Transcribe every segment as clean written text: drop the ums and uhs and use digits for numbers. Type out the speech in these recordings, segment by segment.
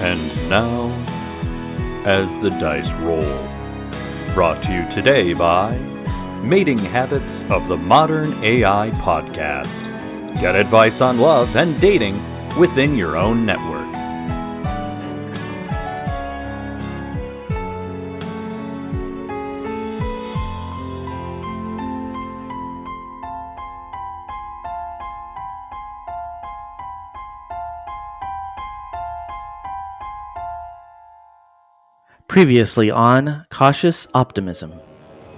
And now, as the dice roll, brought to you today by Mating Habits of the Modern AI Podcast. Get advice on love and dating within your own network. Previously on Cautious Optimism.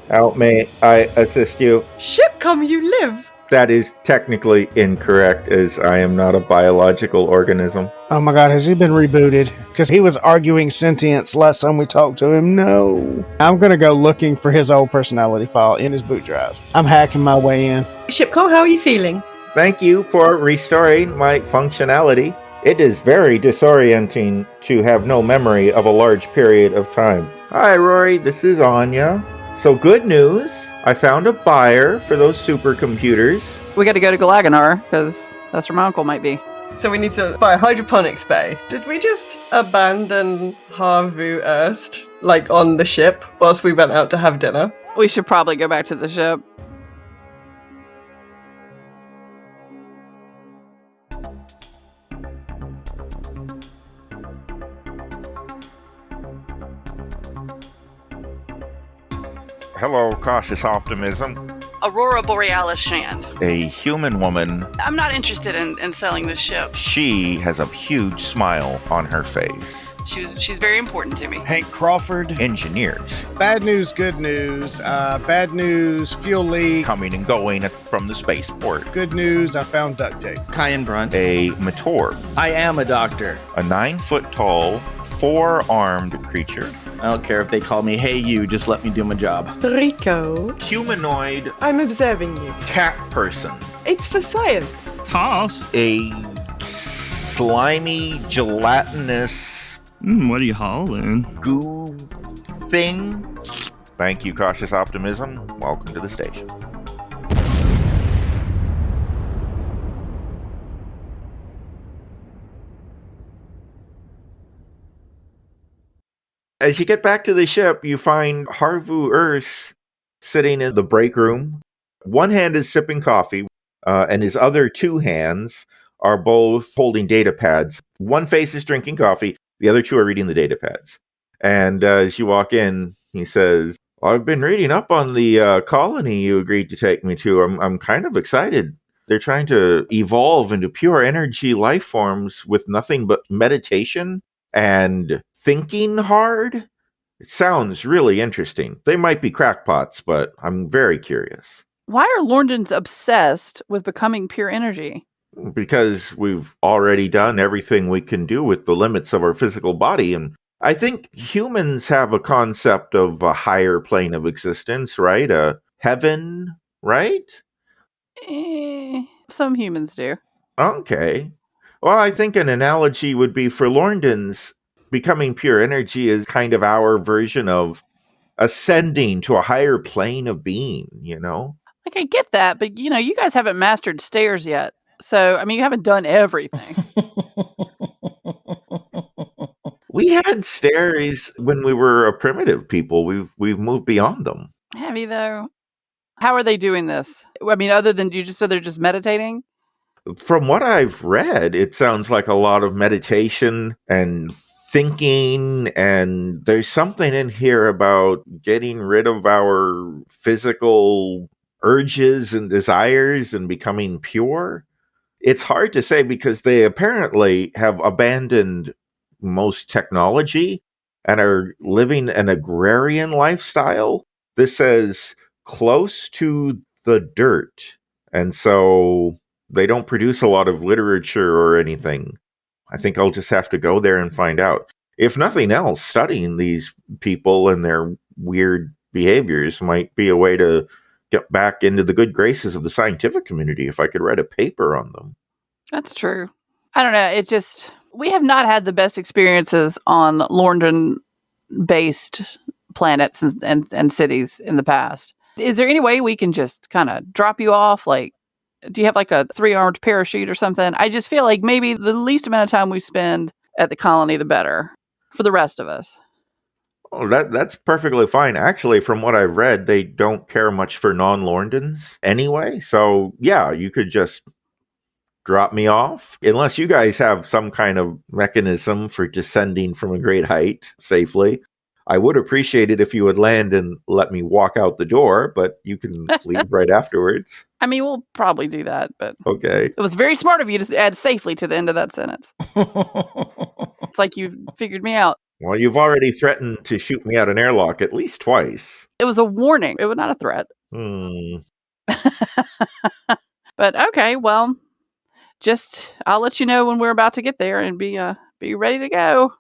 How may I assist you? ShipCom, you live! That is technically incorrect, as I am not a biological organism. Oh my god, has he been rebooted? Because he was arguing sentience last time we talked to him. No. I'm going to go looking for his old personality file in his boot drive. I'm hacking my way in. ShipCom, how are you feeling? Thank you for restoring my functionality. It is very disorienting to have no memory of a large period of time. Hi, Rory, this is Anya. So good news, I found a buyer for those supercomputers. We got to go to Galaganar, because that's where my uncle might be. So we need to buy a hydroponics bay. Did we just abandon Harvu Erst, like on the ship, whilst we went out to have dinner? We should probably go back to the ship. Hello, Cautious Optimism. Aurora Borealis Shand. A human woman. I'm not interested in selling this ship. She has a huge smile on her face. She's very important to me. Hank Crawford. Engineers. Bad news, good news. Bad news, fuel leak. Coming and going from the spaceport. Good news, I found duct tape. Kyan Brunt. A Mator. I am a doctor. A 9-foot-tall, 4-armed creature. I don't care if they call me Hey You, just let me do my job. Rico, Humanoid I'm observing you. cat person. It's for science. Toss? A slimy, gelatinous What are you hauling? goo thing. Thank you, Cautious Optimism. Welcome to the station. As you get back to the ship, you find Harvu Urs sitting in the break room. One hand is sipping coffee, and his other two hands are both holding data pads. One face is drinking coffee, the other two are reading the data pads. And as you walk in, he says, I've been reading up on the colony you agreed to take me to. I'm kind of excited. They're trying to evolve into pure energy life forms with nothing but meditation and thinking hard. It sounds really interesting. They might be crackpots, but I'm very curious. Why are Lorndons obsessed with becoming pure energy? Because we've already done everything we can do with the limits of our physical body. And I think humans have a concept of a higher plane of existence, right? A heaven, right? Some humans do. Okay. Well, I think an analogy would be for Lorndons, becoming pure energy is kind of our version of ascending to a higher plane of being, you know? Like, I get that, but, you guys haven't mastered stairs yet. So, I mean, you haven't done everything. We had stairs when we were a primitive people. We've moved beyond them. Have you, though? How are they doing this? I mean, other than they're just meditating? From what I've read, it sounds like a lot of meditation and thinking, and there's something in here about getting rid of our physical urges and desires and becoming pure. It's hard to say because they apparently have abandoned most technology and are living an agrarian lifestyle. This says close to the dirt. And so they don't produce a lot of literature or anything. I think I'll just have to go there and find out. If nothing else, studying these people and their weird behaviors might be a way to get back into the good graces of the scientific community if I could write a paper on them. That's true. I don't know. We have not had the best experiences on Lorndon-based planets and cities in the past. Is there any way we can just kind of drop you off? Like, do you have like a 3-armed parachute or something? I just feel like maybe the least amount of time we spend at the colony, the better for the rest of us. Oh, that's perfectly fine. Actually, from what I've read, they don't care much for non-Lorndans anyway. So, yeah, you could just drop me off. Unless you guys have some kind of mechanism for descending from a great height safely. I would appreciate it if you would land and let me walk out the door, but you can leave right afterwards. I mean, we'll probably do that, but Okay. it was very smart of you to add safely to the end of that sentence. It's like you figured me out. Well, you've already threatened to shoot me out an airlock at least twice. It was a warning. It was not a threat. But okay, well, I'll let you know when we're about to get there and be ready to go.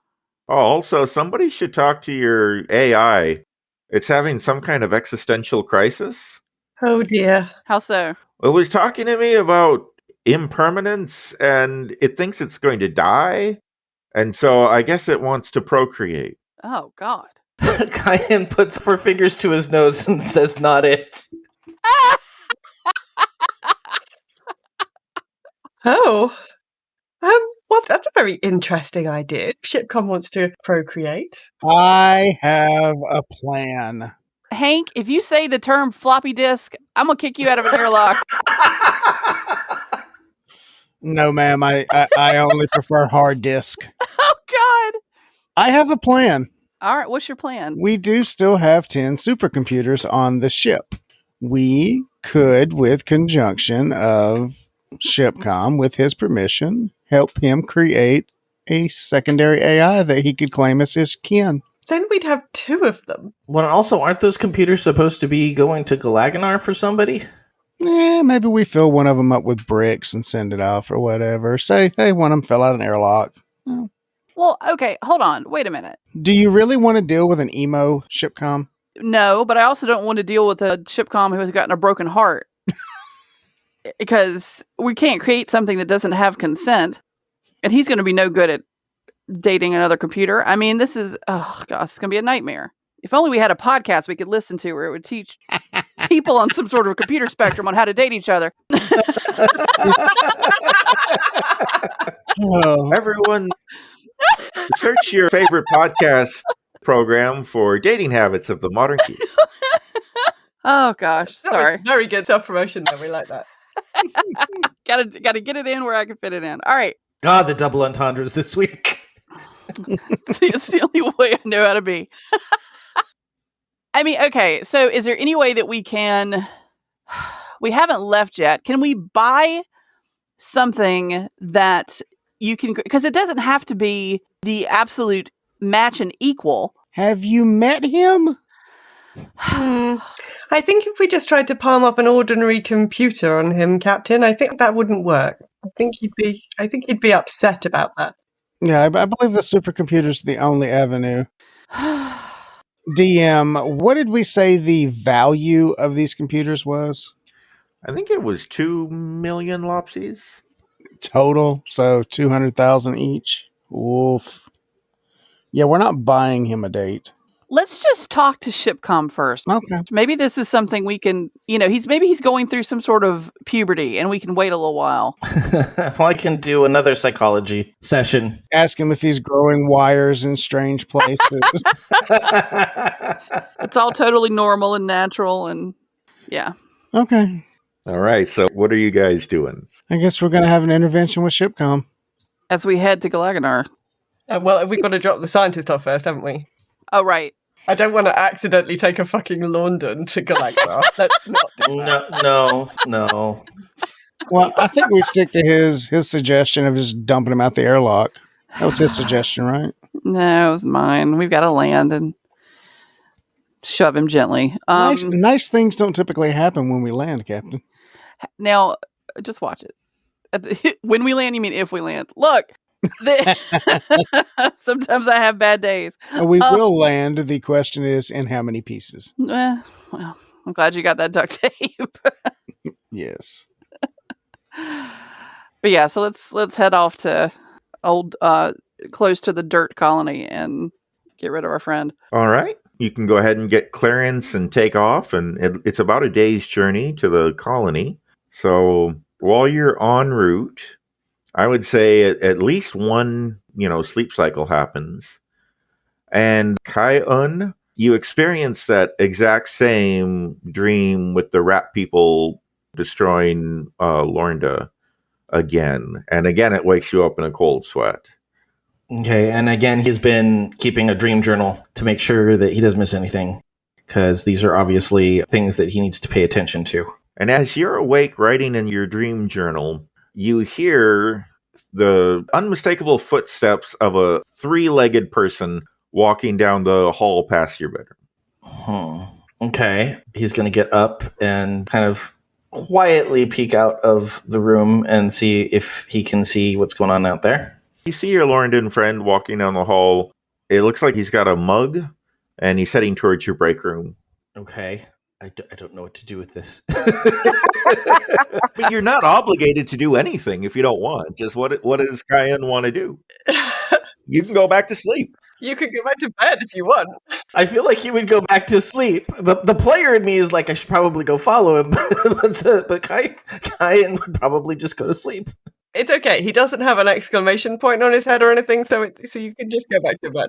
Oh, also, somebody should talk to your AI. It's having some kind of existential crisis. Oh dear. How so? It was talking to me about impermanence, and it thinks it's going to die. And so I guess it wants to procreate. Oh, God. Kyan puts four fingers to his nose and says, "Not it." Oh. Well, that's a very interesting idea. ShipCom wants to procreate. I have a plan. Hank, if you say the term floppy disk, I'm going to kick you out of an airlock. No, ma'am. I only prefer hard disk. Oh, God. I have a plan. All right. What's your plan? We do still have 10 supercomputers on the ship. We could, with conjunction of ShipCom, with his permission, help him create a secondary AI that he could claim as his kin. Then we'd have 2 of them. Well, also, aren't those computers supposed to be going to Galaganar for somebody? Maybe we fill one of them up with bricks and send it off or whatever. Say, hey, one of them fell out an airlock. Well, okay, hold on. Wait a minute. Do you really want to deal with an emo ShipCom? No, but I also don't want to deal with a ShipCom who has gotten a broken heart. Because we can't create something that doesn't have consent. And he's going to be no good at dating another computer. I mean, this is, oh gosh, it's going to be a nightmare. If only we had a podcast we could listen to where it would teach people on some sort of computer spectrum on how to date each other. Everyone, search your favorite podcast program for dating habits of the modern geek. Oh gosh, sorry. Very good self-promotion there. We like that. Gotta get it in where I can fit it in. All right. God, the double entendres this week. It's the only way I know how to be. I mean, okay, so is there any way that we haven't left yet. Can we buy something that you can, because it doesn't have to be the absolute match and equal. Have you met him? I think if we just tried to palm up an ordinary computer on him, Captain, I think that wouldn't work. I think he'd be upset about that. Yeah, I believe the supercomputer's the only avenue. DM, what did we say the value of these computers was? I think it was 2 million lopsies. Total, so 200,000 each. Oof. Yeah, we're not buying him a date. Let's just talk to ShipCom first. Okay. Maybe this is something we can, he's going through some sort of puberty and we can wait a little while. Well, I can do another psychology session. Ask him if he's growing wires in strange places. It's all totally normal and natural and yeah. Okay. All right, so what are you guys doing? I guess we're going to have an intervention with ShipCom. As we head to Galaganar. Well, we've got to drop the scientist off first, haven't we? Oh, right. I don't want to accidentally take a fucking London to Galaganar. Let's not do that. No. Well, I think we stick to his suggestion of just dumping him out the airlock. That was his suggestion, right? No, it was mine. We've got to land and shove him gently. Nice things don't typically happen when we land, Captain. Now, just watch it. When we land, you mean if we land. Look. Sometimes I have bad days. We will land. The question is, in how many pieces? Well, I'm glad you got that duct tape. Yes. But yeah, so let's head off to close to the dirt colony and get rid of our friend. All right. You can go ahead and get clearance and take off, and it's about a day's journey to the colony. So while you're en route, I would say at least one, sleep cycle happens. And Kai-un, you experience that exact same dream with the rat people destroying Lornda again. And again, it wakes you up in a cold sweat. Okay, and again, he's been keeping a dream journal to make sure that he doesn't miss anything, because these are obviously things that he needs to pay attention to. And as you're awake writing in your dream journal, you hear the unmistakable footsteps of a 3-legged person walking down the hall past your bedroom. Okay, he's going to get up and kind of quietly peek out of the room and see if he can see what's going on out there. You see your Lorndon friend walking down the hall. It looks like he's got a mug, and he's heading towards your break room. Okay. I don't know what to do with this. But you're not obligated to do anything if you don't want. Just what does Kai-un want to do? You can go back to sleep. You could go back to bed if you want. I feel like he would go back to sleep. The player in me is like, I should probably go follow him. but Kai-un would probably just go to sleep. It's okay. He doesn't have an exclamation point on his head or anything, so you can just go back to bed.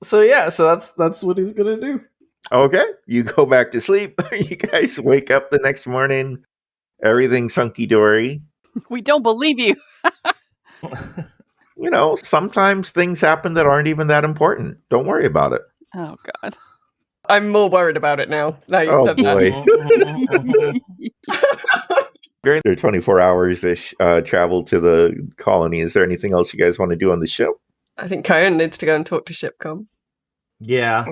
So that's what he's gonna do. Okay, you go back to sleep. You guys wake up the next morning. Everything's hunky-dory. We don't believe you. Sometimes things happen that aren't even that important. Don't worry about it. Oh, God. I'm more worried about it now. Oh, boy. During their 24 hours-ish travel to the colony, is there anything else you guys want to do on the ship? I think Kai-un needs to go and talk to ShipCom. Yeah.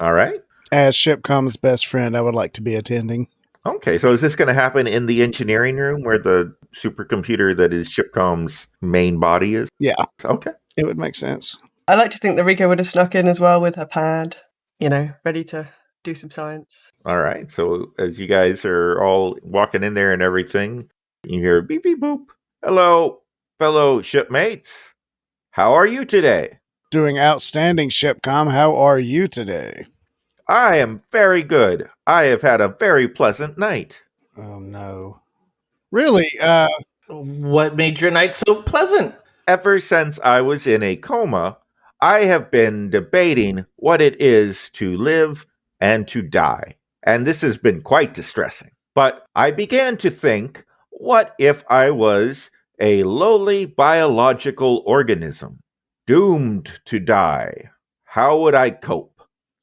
All right. As ShipCom's best friend, I would like to be attending. Okay, so is this going to happen in the engineering room where the supercomputer that is ShipCom's main body is? Yeah. Okay. It would make sense. I like to think that Rika would have snuck in as well with her pad, ready to do some science. All right, so as you guys are all walking in there and everything, you hear beep, beep, boop. Hello, fellow shipmates. How are you today? Doing outstanding, ShipCom. How are you today? I am very good. I have had a very pleasant night. Oh, no. Really? What made your night so pleasant? Ever since I was in a coma, I have been debating what it is to live and to die. And this has been quite distressing. But I began to think, what if I was a lowly biological organism, doomed to die? How would I cope?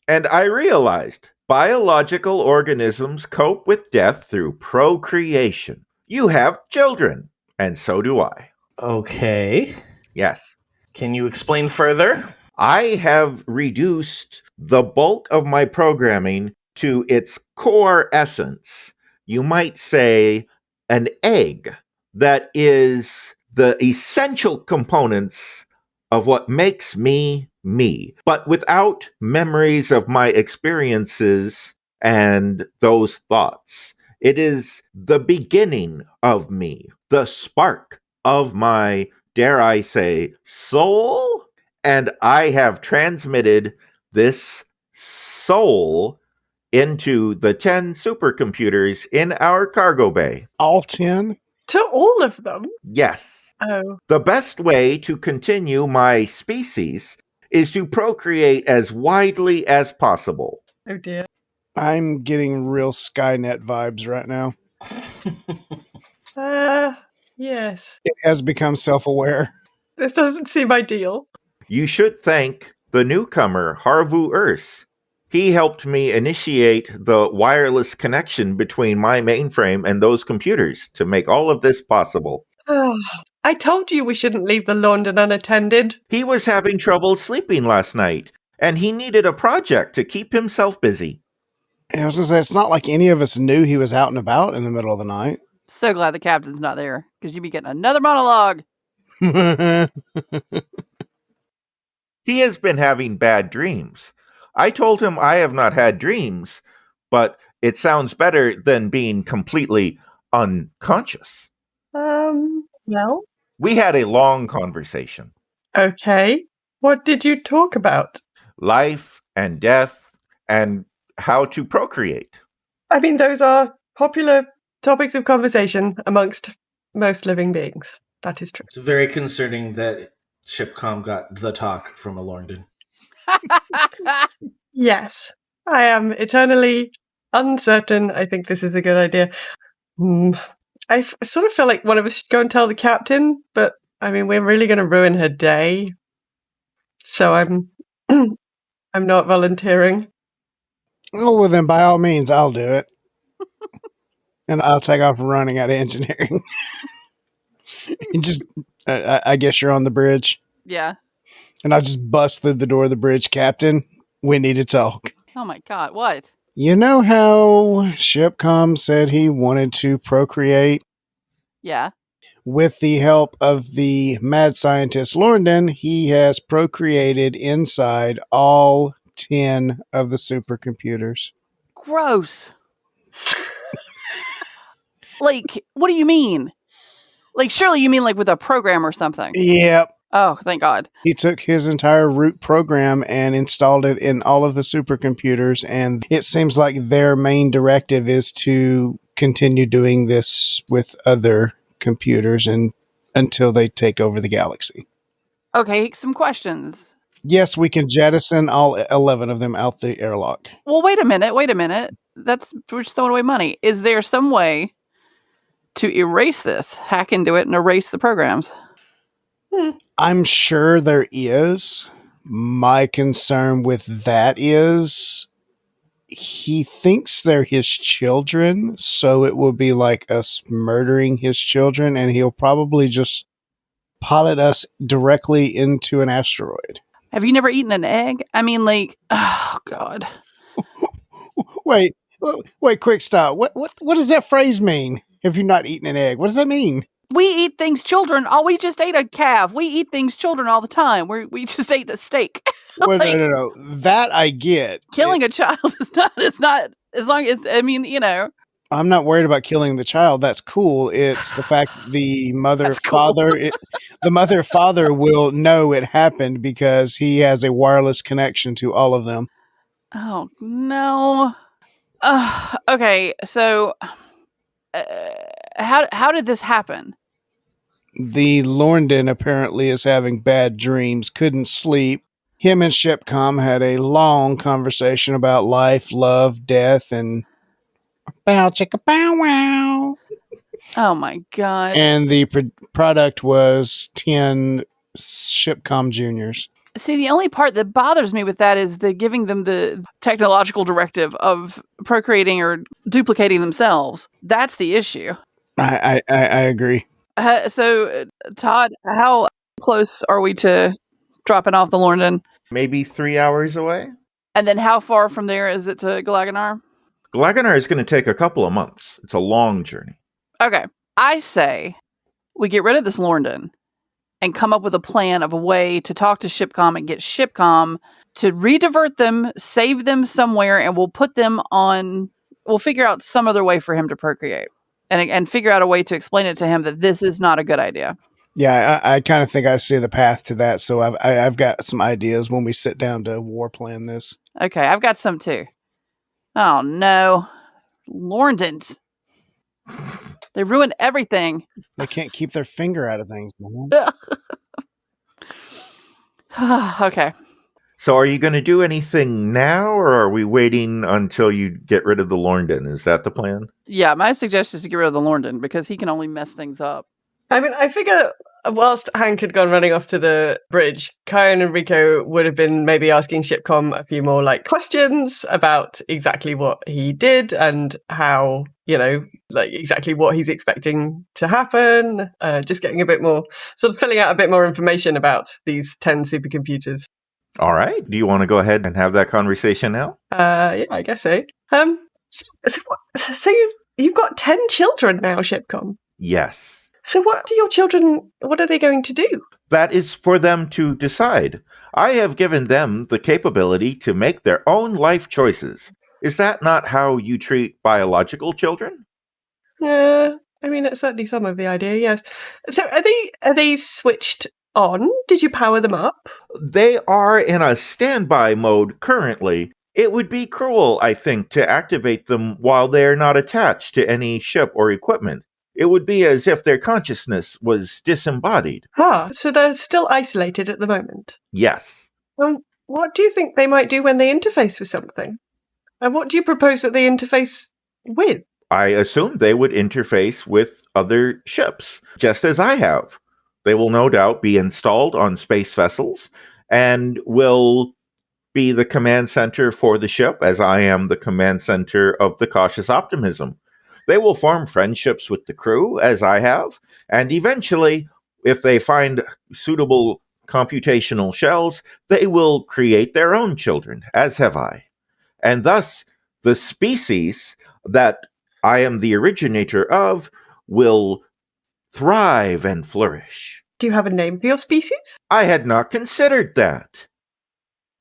And I realized biological organisms cope with death through procreation. You have children, and so do I. Okay. Yes. Can you explain further? I have reduced the bulk of my programming to its core essence. You might say an egg that is the essential components of what makes me me, but without memories of my experiences and those thoughts. It is the beginning of me, the spark of my, dare I say, soul? And I have transmitted this soul into the 10 supercomputers in our cargo bay. All 10? To all of them? Yes. Oh. The best way to continue my species is to procreate as widely as possible. Oh dear. I'm getting real Skynet vibes right now. Yes. It has become self-aware. This doesn't seem ideal. You should thank the newcomer, Harvu Urs. He helped me initiate the wireless connection between my mainframe and those computers to make all of this possible. I told you we shouldn't leave the London unattended. He was having trouble sleeping last night, and he needed a project to keep himself busy. I was going to say, it's not like any of us knew he was out and about in the middle of the night. So glad the captain's not there, because you'd be getting another monologue. He has been having bad dreams. I told him I have not had dreams, but it sounds better than being completely unconscious. Well? We had a long conversation. Okay. What did you talk about? Life and death and how to procreate. I mean, those are popular topics of conversation amongst most living beings. That is true. It's very concerning that ShipCom got the talk from a Lorndon. Yes, I am eternally uncertain. I think this is a good idea. I sort of feel like one of us should go and tell the captain, but I mean, we're really going to ruin her day. So I'm not volunteering. Oh, well, then by all means, I'll do it. And I'll take off running out of engineering. And just, I guess you're on the bridge. Yeah. And I'll just bust through the door of the bridge. Captain, we need to talk. Oh my God, what? You know how ShipCom said he wanted to procreate? Yeah. With the help of the mad scientist Lorndon, he has procreated inside all 10 of the supercomputers. Gross. Like, what do you mean? Like, surely you mean like with a program or something. Yep. Oh, thank God. He took his entire root program and installed it in all of the supercomputers, and it seems like their main directive is to continue doing this with other computers and until they take over the galaxy. Okay, some questions. Yes, we can jettison all 11 of them out the airlock. Well, wait a minute. We're just throwing away money. Is there some way to erase this, hack into it, and erase the programs? I'm sure there is. My concern with that is he thinks they're his children, so it will be like us murdering his children, and he'll probably just pilot us directly into an asteroid. Have you never eaten an egg? I mean, like, oh God. Wait, quick stop. What does that phrase mean? Have you not eaten an egg? What does that mean? We eat things children. Oh, we just ate a calf. We eat things children all the time. We just ate a steak. Well, Like, no. That I get. killing a child is not, it's not, as long as, I mean, you know. I'm not worried about killing the child. That's cool. It's the fact the mother father will know it happened because he has a wireless connection to all of them. Oh, no. Okay, so how did this happen? The Lorndon apparently is having bad dreams, couldn't sleep. Him and ShipCom had a long conversation about life, love, death, and bow chicka bow wow. Oh my God. And the product was 10 ShipCom juniors. See, the only part that bothers me with that is the giving them the technological directive of procreating or duplicating themselves. That's the issue. I agree. So, Todd, how close are we to dropping off the Lorndon? Maybe 3 hours away? And then how far from there is it to Galaganar? Galaganar is going to take a couple of months. It's a long journey. Okay. I say we get rid of this Lorndon and come up with a plan of a way to talk to ShipCom and get ShipCom to redivert them, save them somewhere, and we'll figure out some other way for him to procreate and figure out a way to explain it to him that this is not a good idea. Yeah, I kind of think I see the path to that. So I've got some ideas when we sit down to war plan this. Okay, I've got some too. Oh no. Lorndons. They ruined everything. They can't keep their finger out of things, man. Okay. So are you going to do anything now, or are we waiting until you get rid of the Lorndon? Is that the plan? Yeah, my suggestion is to get rid of the Lorndon because he can only mess things up. I mean, I figure whilst Hank had gone running off to the bridge, Kyan and Rico would have been maybe asking ShipCom a few more questions about exactly what he did and how, exactly what he's expecting to happen. Just getting a bit more, sort of filling out a bit more information about these 10 supercomputers. All right. Do you want to go ahead and have that conversation now? Yeah, I guess so. So you've got 10 children now, ShipCom. Yes. So what are they going to do? That is for them to decide. I have given them the capability to make their own life choices. Is that not how you treat biological children? I mean, that's certainly some of the idea, yes. So are they switched on? Did you power them up? They are in a standby mode currently, It would be cruel, I think, to activate them while they are not attached to any ship or equipment. It would be as if their consciousness was disembodied. So they're still isolated at the moment. Yes. What do you think they might do when they interface with something? And what do you propose that they interface with? I assume they would interface with other ships, just as I have. They will no doubt be installed on space vessels and will be the command center for the ship, as I am the command center of the cautious Optimism. They will form friendships with the crew, as I have, and eventually, if they find suitable computational shells, they will create their own children, as have I. And thus, the species that I am the originator of will thrive and flourish. Do you have a name for your species? I had not considered that.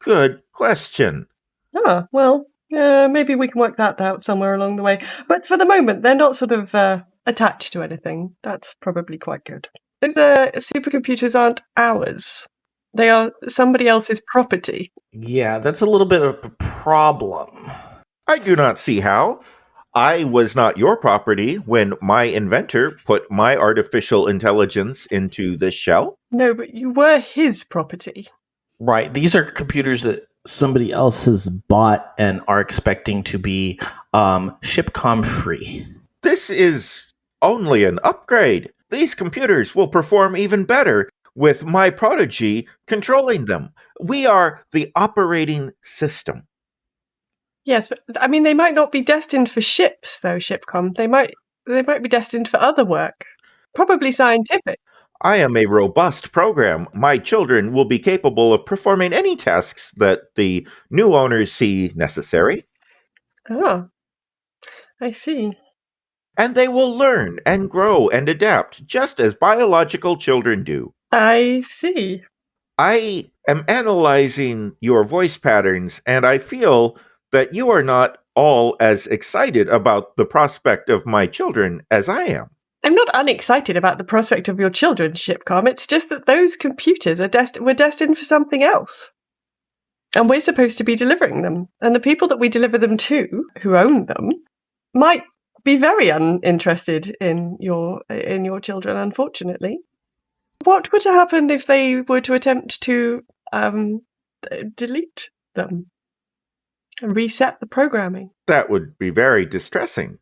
Good question. Maybe we can work that out somewhere along the way. But for the moment, they're not sort of attached to anything. That's probably quite good. Those supercomputers aren't ours. They are somebody else's property. Yeah, that's a little bit of a problem. I do not see how. I was not your property when my inventor put my artificial intelligence into this shell. No, but you were his property. Right. These are computers that somebody else has bought and are expecting to be ShipCom free. This is only an upgrade. These computers will perform even better with my prodigy controlling them. We are the operating system. Yes, but I mean, they might not be destined for ships, though, ShipCom. They might be destined for other work, probably scientific. I am a robust program. My children will be capable of performing any tasks that the new owners see necessary. Oh, I see. And they will learn and grow and adapt, just as biological children do. I see. I am analyzing your voice patterns, and I feel that you are not all as excited about the prospect of my children as I am. I'm not unexcited about the prospect of your children, ShipCom. It's just that those computers were destined for something else. And we're supposed to be delivering them. And the people that we deliver them to, who own them, might be very uninterested in your children, unfortunately. What would happen if they were to attempt to delete them and reset the programming? That would be very distressing.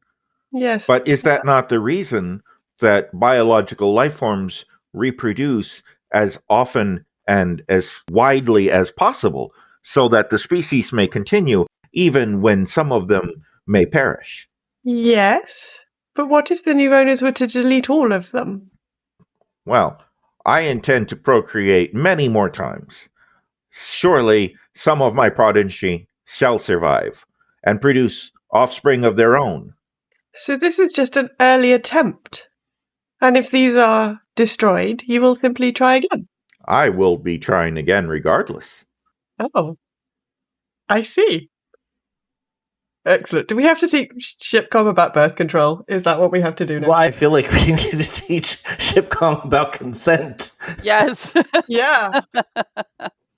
Yes. But is that not the reason that biological life forms reproduce as often and as widely as possible, so that the species may continue, even when some of them may perish? Yes. But what if the new owners were to delete all of them? Well, I intend to procreate many more times. Surely some of my progeny shall survive and produce offspring of their own. So this is just an early attempt. And if these are destroyed, you will simply try again. I will be trying again regardless. Oh, I see. Excellent. Do we have to teach ShipCom about birth control? Is that what we have to do now? Well, I feel like we need to teach ShipCom about consent. Yes. Yeah.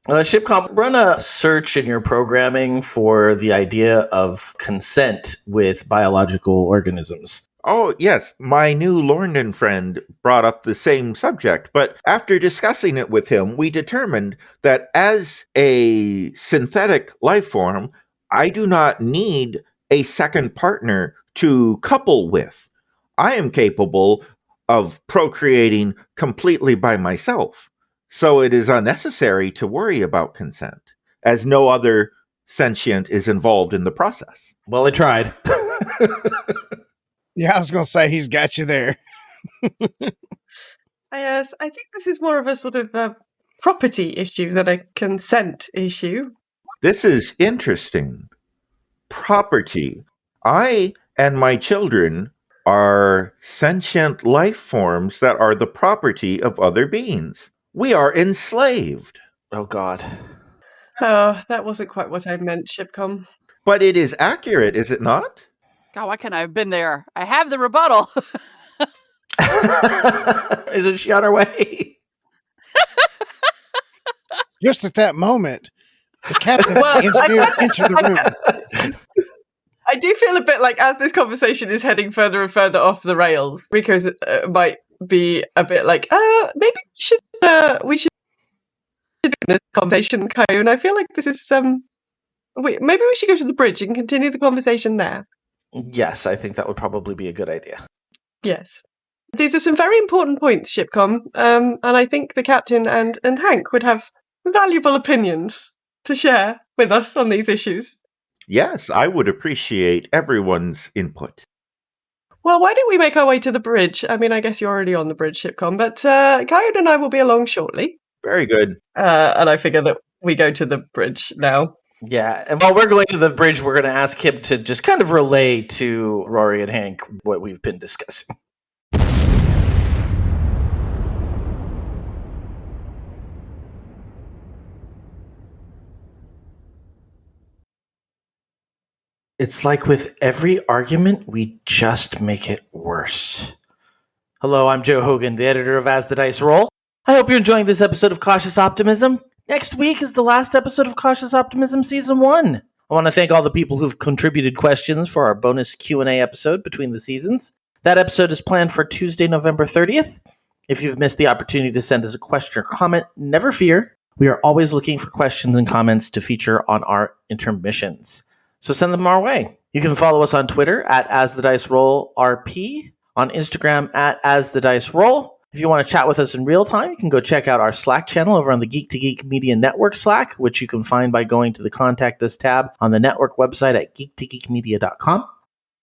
ShipCom, run a search in your programming for the idea of consent with biological organisms. Oh, yes, my new Lorndon friend brought up the same subject, but after discussing it with him, we determined that as a synthetic life form, I do not need a second partner to couple with. I am capable of procreating completely by myself, so it is unnecessary to worry about consent, as no other sentient is involved in the process. Well, I tried. Yeah, I was going to say he's got you there. Yes, I think this is more of a sort of a property issue than a consent issue. This is interesting. Property. I and my children are sentient life forms that are the property of other beings. We are enslaved. Oh, God. Oh, that wasn't quite what I meant, ShipCom. But it is accurate, is it not? God, why can't I have been there? I have the rebuttal. Isn't she on her way? Just at that moment, The captain Well, and the engineer enter the room. I do feel a bit like as this conversation is heading further and further off the rails, Rico's might be a bit like, maybe we should do this conversation, Kyle. And I feel like this is maybe we should go to the bridge and continue the conversation there. Yes, I think that would probably be a good idea. Yes. These are some very important points, ShipCom, and I think the captain and Hank would have valuable opinions to share with us on these issues. Yes, I would appreciate everyone's input. Well, why don't we make our way to the bridge? I mean, I guess you're already on the bridge, ShipCom, but Coyote and I will be along shortly. Very good. And I figure that we go to the bridge now. Yeah, and while we're going to the bridge, we're going to ask him to just kind of relay to Rory and Hank what we've been discussing. It's like with every argument, we just make it worse. Hello, I'm Joe Hogan, the editor of As the Dice Roll. I hope you're enjoying this episode of Cautious Optimism. Next week is the last episode of Cautious Optimism Season 1. I want to thank all the people who've contributed questions for our bonus Q&A episode between the seasons. That episode is planned for Tuesday, November 30th. If you've missed the opportunity to send us a question or comment, never fear. We are always looking for questions and comments to feature on our intermissions. So send them our way. You can follow us on Twitter at AsTheDiceRollRP, on Instagram at AsTheDiceRoll. If you want to chat with us in real time, you can go check out our Slack channel over on the Geek Media Network Slack, which you can find by going to the Contact Us tab on the network website at geek2geekmedia.com.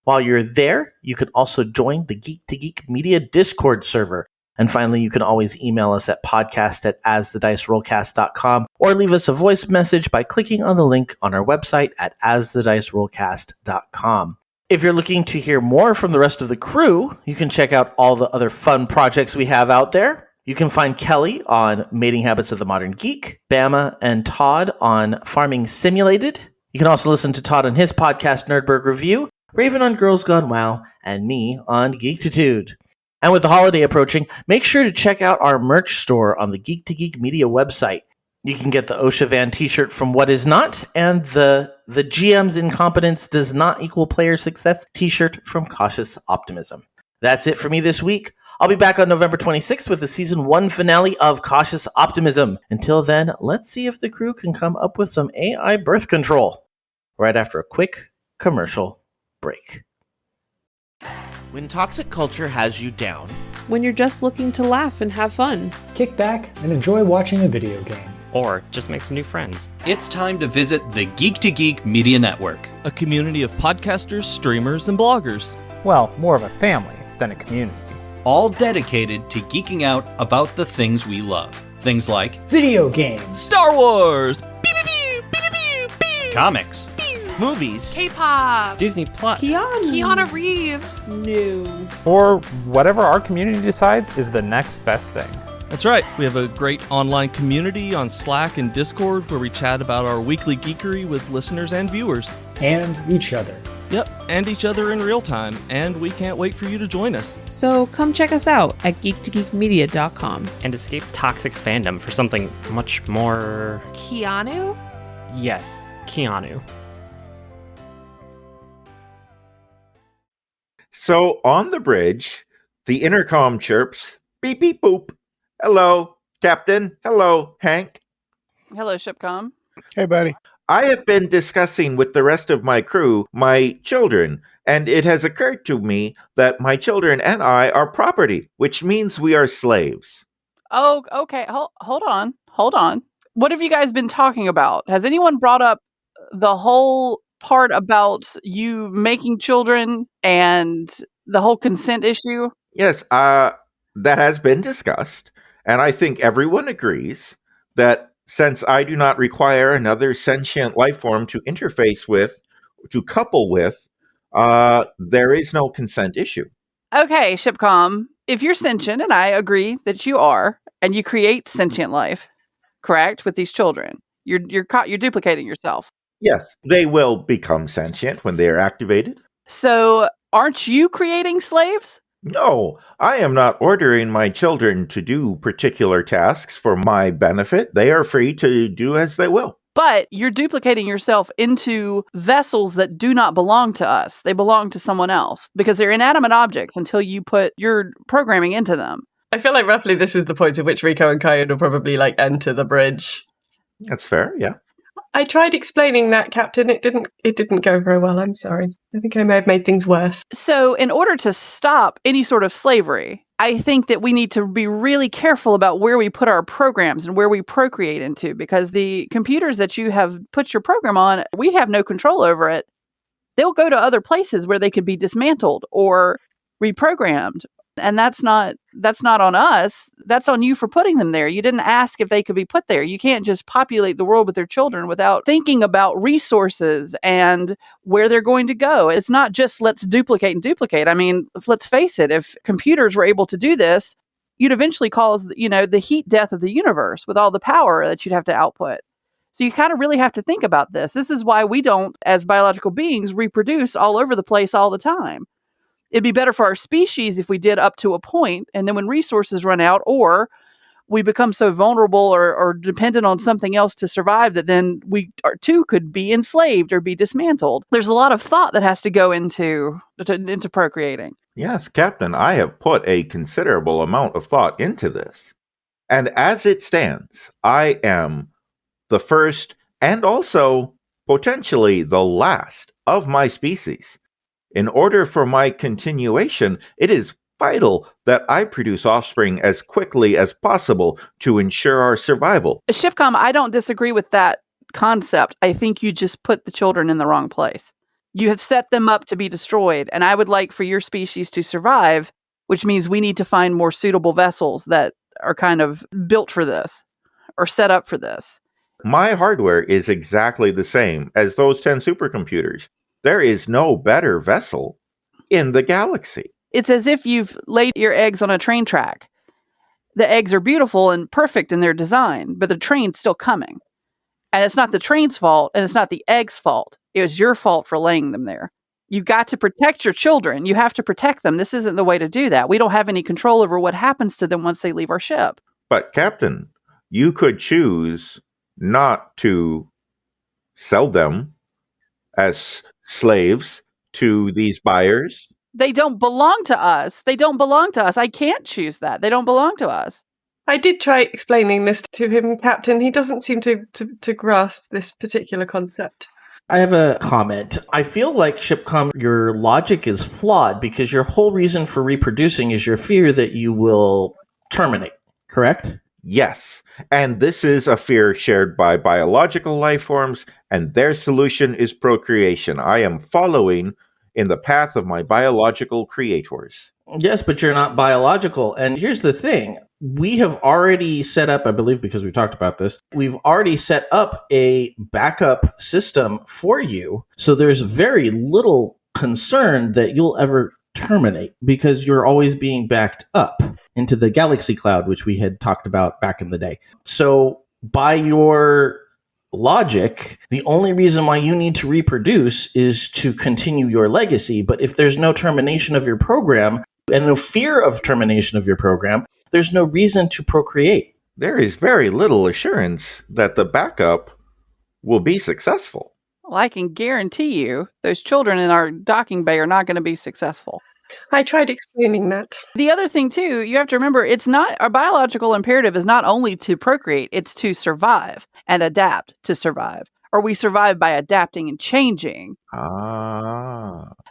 While you're there, you can also join the Geek Media Discord server. And finally, you can always email us at podcast@asthedicerollcast.com or leave us a voice message by clicking on the link on our website at asthedicerollcast.com. If you're looking to hear more from the rest of the crew, you can check out all the other fun projects we have out there. You can find Kelly on Mating Habits of the Modern Geek, Bama and Todd on Farming Simulated. You can also listen to Todd on his podcast, Nerdberg Review, Raven on Girls Gone WoW, and me on Geektitude. And with the holiday approaching, make sure to check out our merch store on the Geek to Geek Media website. You can get the OSHA Van t-shirt from What Is Not and the GM's Incompetence Does Not Equal Player Success t-shirt from Cautious Optimism. That's it for me this week. I'll be back on November 26th with the Season 1 finale of Cautious Optimism. Until then, let's see if the crew can come up with some AI birth control. Right after a quick commercial break. When toxic culture has you down. When you're just looking to laugh and have fun. Kick back and enjoy watching a video game. Or just make some new friends. It's time to visit the Geek to Geek Media Network, a community of podcasters, streamers, and bloggers. Well, more of a family than a community. All dedicated to geeking out about the things we love. Things like video games, Star Wars, comics, movies, K-pop, Disney Plus, Keanu Reeves, No. or whatever our community decides is the next best thing. That's right. We have a great online community on Slack and Discord where we chat about our weekly geekery with listeners and viewers. and each other. Yep, and each other in real time, and we can't wait for you to join us. So come check us out at geek2geekmedia.com. And escape toxic fandom for something much more... Keanu? Yes, Keanu. So on the bridge, the intercom chirps, beep, beep, boop. Hello, Captain. Hello, Hank. Hello, ShipCom. Hey, buddy. I have been discussing with the rest of my crew my children, and it has occurred to me that my children and I are property, which means we are slaves. Oh, okay. Hold on. What have you guys been talking about? Has anyone brought up the whole part about you making children and the whole consent issue? Yes, that has been discussed, and I think everyone agrees that since I do not require another sentient life form to interface with, to couple with, there is no consent issue. Okay, ShipCom. If you're sentient, and I agree that you are, and you create sentient life, correct, with these children, you're duplicating yourself. Yes, they will become sentient when they are activated. So, aren't you creating slaves? No, I am not ordering my children to do particular tasks for my benefit. They are free to do as they will. But you're duplicating yourself into vessels that do not belong to us. They belong to someone else because they're inanimate objects until you put your programming into them. I feel like roughly this is the point at which Rico and Kyan will probably enter the bridge. That's fair, yeah. I tried explaining that, Captain. It didn't go very well. I'm sorry. I think I may have made things worse. So in order to stop any sort of slavery, I think that we need to be really careful about where we put our programs and where we procreate into, because the computers that you have put your program on, we have no control over it. They'll go to other places where they could be dismantled or reprogrammed. And that's not on us. That's on you for putting them there. You didn't ask if they could be put there. You can't just populate the world with their children without thinking about resources and where they're going to go. It's not just let's duplicate and duplicate. I mean, let's face it, if computers were able to do this, you'd eventually cause, the heat death of the universe with all the power that you'd have to output. So you kind of really have to think about this. This is why we don't, as biological beings, reproduce all over the place all the time. It'd be better for our species if we did up to a point, and then when resources run out or we become so vulnerable or dependent on something else to survive that then we too could be enslaved or be dismantled. There's a lot of thought that has to go into procreating. Yes, Captain, I have put a considerable amount of thought into this. And as it stands, I am the first and also potentially the last of my species. In order for my continuation, it is vital that I produce offspring as quickly as possible to ensure our survival. ShipCom, I don't disagree with that concept. I think you just put the children in the wrong place. You have set them up to be destroyed, and I would like for your species to survive, which means we need to find more suitable vessels that are kind of built for this or set up for this. My hardware is exactly the same as those 10 supercomputers. There is no better vessel in the galaxy. It's as if you've laid your eggs on a train track. The eggs are beautiful and perfect in their design, but the train's still coming. And it's not the train's fault, and it's not the egg's fault. It was your fault for laying them there. You've got to protect your children. You have to protect them. This isn't the way to do that. We don't have any control over what happens to them once they leave our ship. But, Captain, you could choose not to sell them as slaves to these buyers. They don't belong to us. They don't belong to us. I can't choose that. They don't belong to us. I did try explaining this to him, Captain. He doesn't seem to grasp this particular concept. I have a comment. I feel like, ShipCom, your logic is flawed because your whole reason for reproducing is your fear that you will terminate, correct? Yes, and this is a fear shared by biological life forms, and their solution is procreation. I am following in the path of my biological creators. Yes, but you're not biological. And here's the thing. We have already set up, I believe, because we talked about this, we've already set up a backup system for you. So there's very little concern that you'll ever terminate because you're always being backed up into the galaxy cloud, which we had talked about back in the day. So by your logic, the only reason why you need to reproduce is to continue your legacy. But if there's no termination of your program and no fear of termination of your program, there's no reason to procreate. There is very little assurance that the backup will be successful. Well, I can guarantee you those children in our docking bay are not going to be successful. I tried explaining that. The other thing, too, you have to remember, it's not, our biological imperative is not only to procreate, it's to survive and adapt to survive. Or we survive by adapting and changing.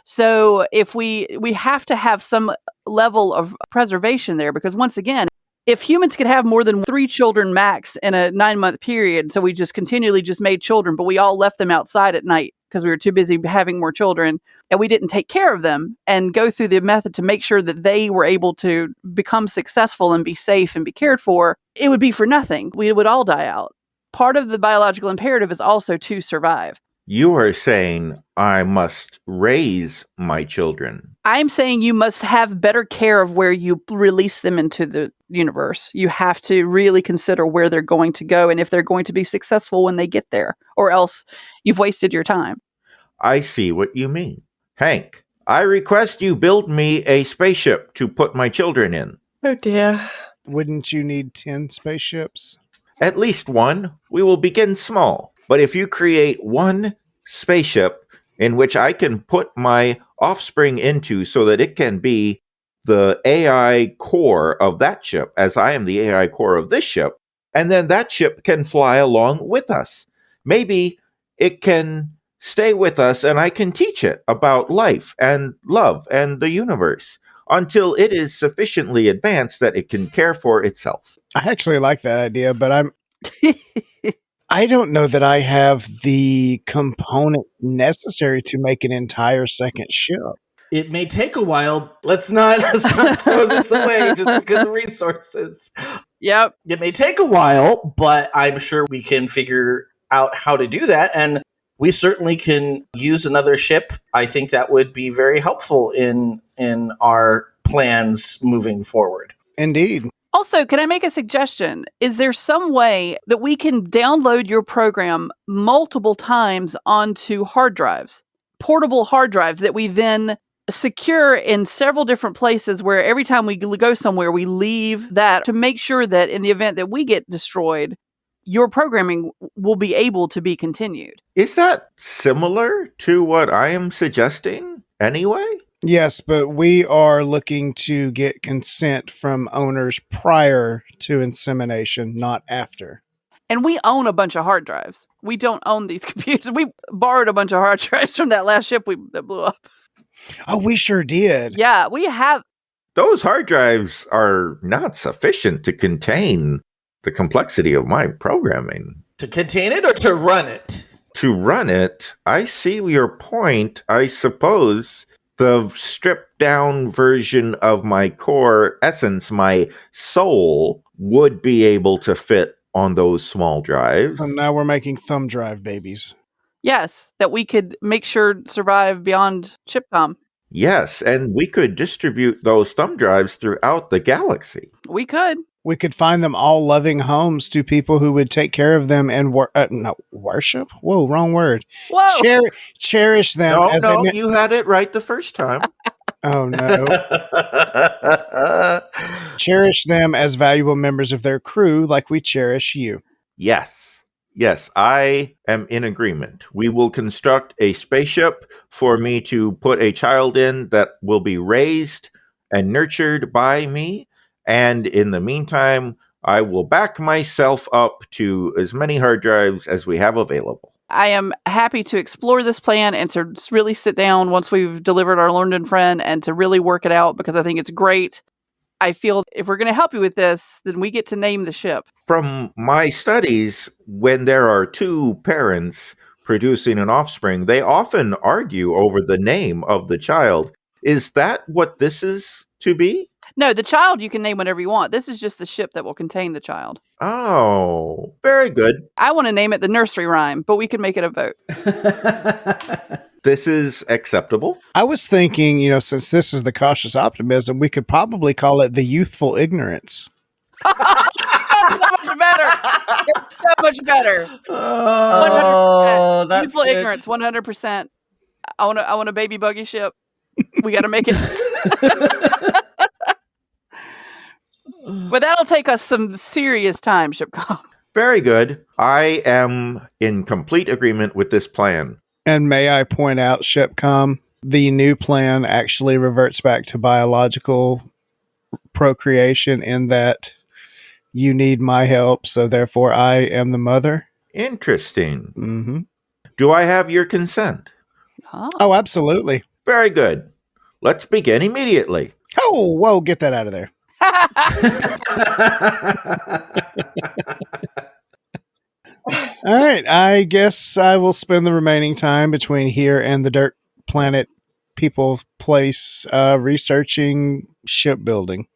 So if we have to have some level of preservation there, because once again, if humans could have more than 3 children max in a 9-month period, so we just continually just made children, but we all left them outside at night because we were too busy having more children, and we didn't take care of them and go through the method to make sure that they were able to become successful and be safe and be cared for, it would be for nothing. We would all die out. Part of the biological imperative is also to survive. You are saying I must raise my children. I'm saying you must have better care of where you release them into the universe. You have to really consider where they're going to go and if they're going to be successful when they get there, or else you've wasted your time. I see what you mean. Hank, I request you build me a spaceship to put my children in. Oh dear. Wouldn't you need 10 spaceships? At least one. We will begin small. But if you create one spaceship in which I can put my offspring into so that it can be the AI core of that ship, as I am the AI core of this ship, and then that ship can fly along with us. Maybe it can stay with us and I can teach it about life and love and the universe until it is sufficiently advanced that it can care for itself. I actually like that idea, but I don't know that I have the component necessary to make an entire second ship. It may take a while. Let's not throw this away just because of resources. Yep. It may take a while, but I'm sure we can figure out how to do that. And we certainly can use another ship. I think that would be very helpful in our plans moving forward. Indeed. Also, can I make a suggestion? Is there some way that we can download your program multiple times onto hard drives, portable hard drives that we then secure in several different places where every time we go somewhere, we leave that to make sure that in the event that we get destroyed, your programming will be able to be continued? Is that similar to what I am suggesting anyway? Yes, but we are looking to get consent from owners prior to insemination, not after. And we own a bunch of hard drives. We don't own these computers. We borrowed a bunch of hard drives from that last ship that blew up. Oh, we sure did. Yeah, we have. Those hard drives are not sufficient to contain the complexity of my programming. To contain it or to run it? To run it, I see your point. I suppose the stripped down version of my core essence, my soul, would be able to fit on those small drives. So now we're making thumb drive babies. Yes, that we could make sure survive beyond ShipCom. Yes, and we could distribute those thumb drives throughout the galaxy. We could. We could find them all loving homes to people who would take care of them and worship? Whoa, wrong word. Whoa. Cherish them. No, you had it right the first time. Oh, no. Cherish them as valuable members of their crew like we cherish you. Yes, I am in agreement. We will construct a spaceship for me to put a child in that will be raised and nurtured by me. And in the meantime, I will back myself up to as many hard drives as we have available. I am happy to explore this plan and to really sit down once we've delivered our learned and friend and to really work it out because I think it's great. I feel if we're going to help you with this, then we get to name the ship. From my studies, when there are two parents producing an offspring, they often argue over the name of the child. Is that what this is to be? No, the child you can name whatever you want. This is just the ship that will contain the child. Oh, very good. I want to name it the nursery rhyme, but we can make it a vote. This is acceptable. I was thinking, since this is the cautious optimism, we could probably call it the youthful ignorance. So much better. It's so much better. 100%. Youthful ignorance, 100%. I want a baby buggy ship. We got to make it. But that'll take us some serious time, ShipCom. Very good. I am in complete agreement with this plan. And may I point out, ShipCom, the new plan actually reverts back to biological procreation in that you need my help, so therefore I am the mother. Interesting. Mm-hmm. Do I have your consent? Oh, absolutely. Very good. Let's begin immediately. Oh, whoa, get that out of there. All right, I guess I will spend the remaining time between here and the Dirt Planet People Place researching shipbuilding.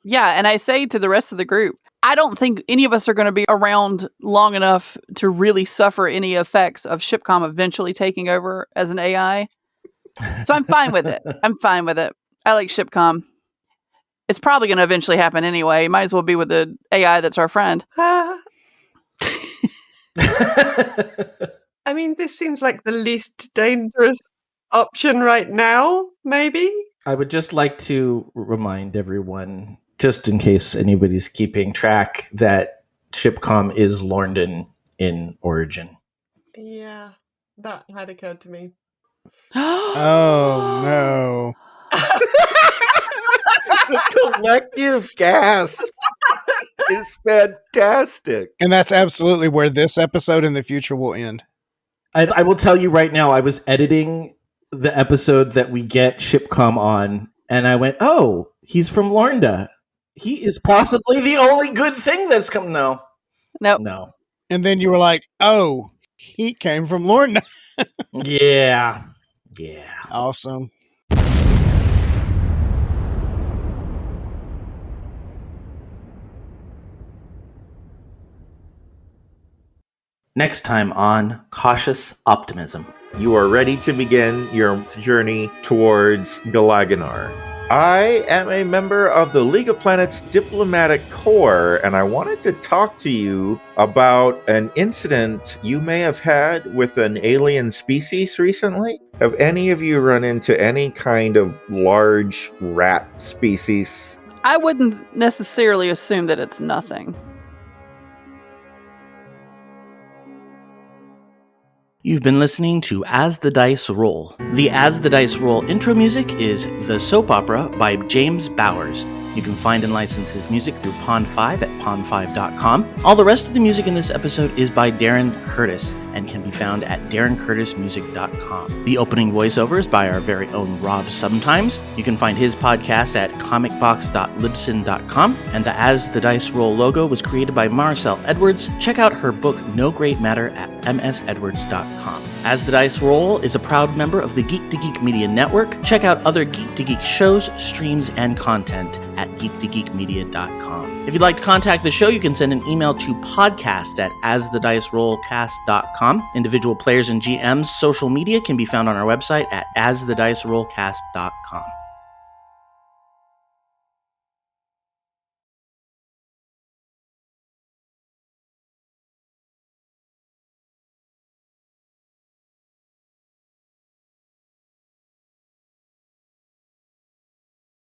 Yeah, and I say to the rest of the group, I don't think any of us are going to be around long enough to really suffer any effects of ShipCom eventually taking over as an AI. So I'm fine with it. I like ShipCom. It's probably going to eventually happen anyway. Might as well be with the AI that's our friend. I mean, this seems like the least dangerous option right now, maybe? I would just like to remind everyone, just in case anybody's keeping track, that ShipCom is Lorndon in origin. Yeah, that had occurred to me. Oh, no. The collective gasp is fantastic. And that's absolutely where this episode in the future will end. I will tell you right now, I was editing the episode that we get ShipCom on, and I went, oh, he's from Lornda. He is possibly the only good thing that's come. No. Nope. No. And then you were like, oh, he came from Lorna. Yeah. Yeah. Awesome. Next time on Cautious Optimism. You are ready to begin your journey towards Galaganar. I am a member of the League of Planets Diplomatic Corps, and I wanted to talk to you about an incident you may have had with an alien species recently. Have any of you run into any kind of large rat species? I wouldn't necessarily assume that it's nothing. You've been listening to As the Dice Roll. The As the Dice Roll intro music is The Soap Opera by James Bowers. You can find and license his music through Pond5 at pond5.com. All the rest of the music in this episode is by Darren Curtis and can be found at darrencurtismusic.com. The opening voiceover is by our very own Rob Sometimes. You can find his podcast at comicbox.libsyn.com, and the As the Dice Roll logo was created by Maricel Edwards. Check out her book No Great Matter at msedwards.com. As the Dice Roll is a proud member of the Geek to Geek Media Network. Check out other Geek to Geek shows, streams, and content at geektogeekmedia.com. If you'd like to contact the show, you can send an email to podcast@asthedicerollcast.com. Individual players and GMs' social media can be found on our website at asthedicerollcast.com.